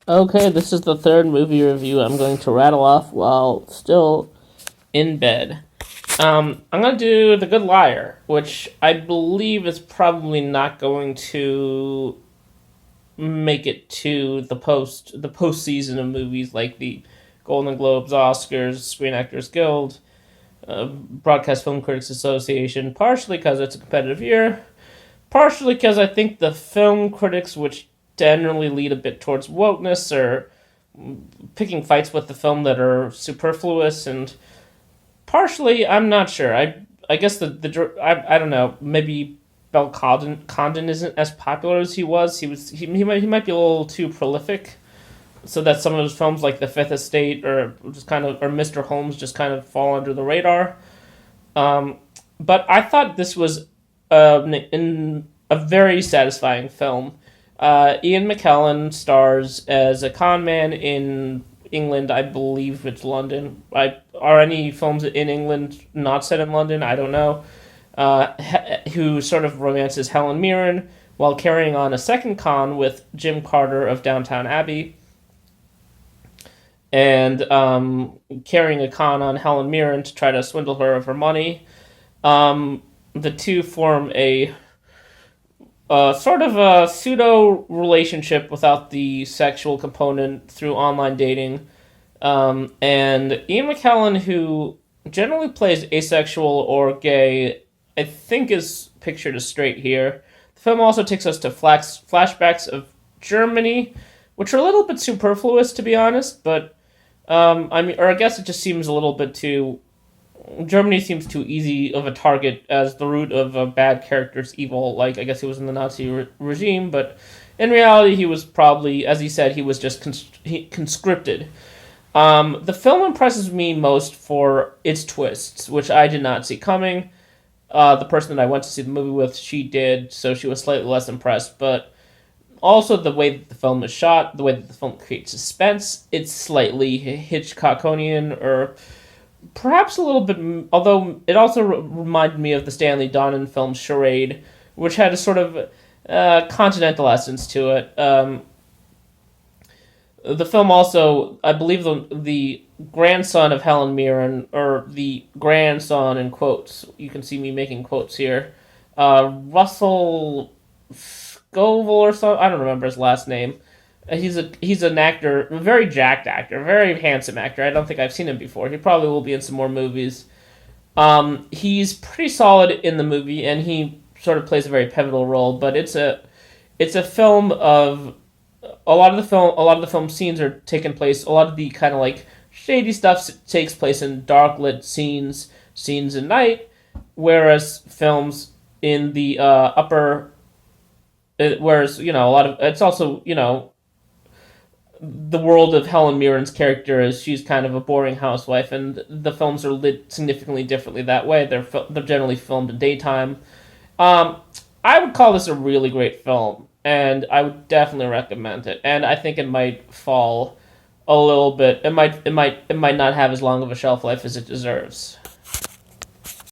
Okay, this is the third movie review I'm going to rattle off while still in bed. I'm going to do The Good Liar, which I believe is probably not going to make it to the post season of movies like the Golden Globes, Oscars, Screen Actors Guild, Broadcast Film Critics Association, partially because it's a competitive year, partially because I think the film critics, which generally lead a bit towards wokeness, or picking fights with the film that are superfluous, and partially I'm not sure. I guess I don't know, maybe Condon isn't as popular as he was. He might be a little too prolific, so that some of his films like The Fifth Estate or Mr. Holmes just kind of fall under the radar. But I thought this was in a very satisfying film. Ian McKellen stars as a con man in England. I believe it's London. Are any films in England not set in London? I don't know. Who sort of romances Helen Mirren while carrying on a second con with Jim Carter of Downtown Abbey, and carrying a con on Helen Mirren to try to swindle her of her money. The two form a sort of a pseudo relationship without the sexual component through online dating. And Ian McKellen, who generally plays asexual or gay, I think is pictured as straight here. The film also takes us to flashbacks of Germany, which are a little bit superfluous, to be honest, but I guess it just seems a little bit too. Germany seems too easy of a target as the root of a bad character's evil. Like, I guess he was in the Nazi regime, but in reality, he was probably, as he said, he was just conscripted. The film impresses me most for its twists, which I did not see coming. The person that I went to see the movie with, she did, so she was slightly less impressed. But also the way that the film is shot, the way that the film creates suspense, it's slightly Hitchcockian, or perhaps a little bit. Although it also reminded me of the Stanley Donen film Charade, which had a sort of continental essence to it. The film also, I believe, the grandson of Helen Mirren, or the grandson in quotes, you can see me making quotes here, Russell Scoville or something, I don't remember his last name. He's an actor, a very jacked actor, very handsome actor. I don't think I've seen him before. He probably will be in some more movies. He's pretty solid in the movie, and he sort of plays a very pivotal role. But it's a film of a lot of the film scenes are taking place. A lot of the kind of like shady stuff takes place in dark lit scenes at night, whereas films in the upper, whereas a lot of it's also the world of Helen Mirren's character is she's kind of a boring housewife, and the films are lit significantly differently that way. They're generally filmed in daytime. Um, I would call this a really great film, and I would definitely recommend it. And I think it might fall a little bit. It might not have as long of a shelf life as it deserves.